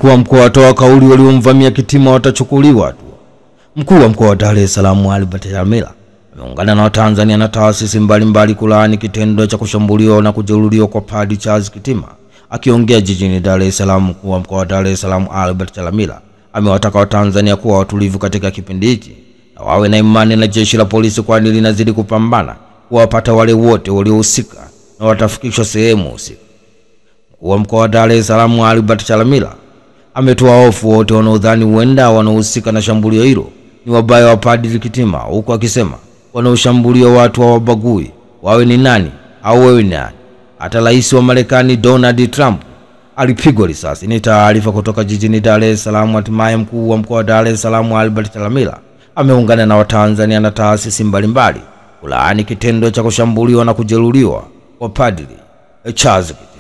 mkuu wa mkoa atoa kauli waliomvamia Kitima watachukuliwa hatua. Mkuu wa mkoa wa Dar es Salaam Albert Chalamila ameungana na Watanzania na taasisi mbalimbali kulaani kitendo cha kushambuliwa na kujeruhiwa kwa Padri Charles Kitima. Akiongea jijini Dar es Salaam, mkuu wa mkoa wa Dar es Salaam Albert Chalamila amewataka Watanzania kuwa watulivu katika kipindi hiki na wawe na imani na jeshi la polisi, kwani linazidi kupambana kuwapata wale wote waliohusika na watafikishwa sehemu husika. Mkuu wa mkoa wa Dar es Salaam Albert Chalamila ametoa hofu wote wanaodhani huenda wanaohusika na shambulio hilo ni wabaya wa Padri Kitima, huku akisema wanaoshambulia watu hawabagui wawe ni nani au wewe ni nani. Hata rais wa Marekani Donald Trump alipigwa risasi. Ni taarifa kutoka jijini Dar es Salaam. Hatimaye mkuu wa mkoa wa Dar es Salaam Albert Chalamila ameungana na Watanzania na taasisi mbalimbali kulaani kitendo cha kushambuliwa na kujeruhiwa kwa Padri Charles Kitima.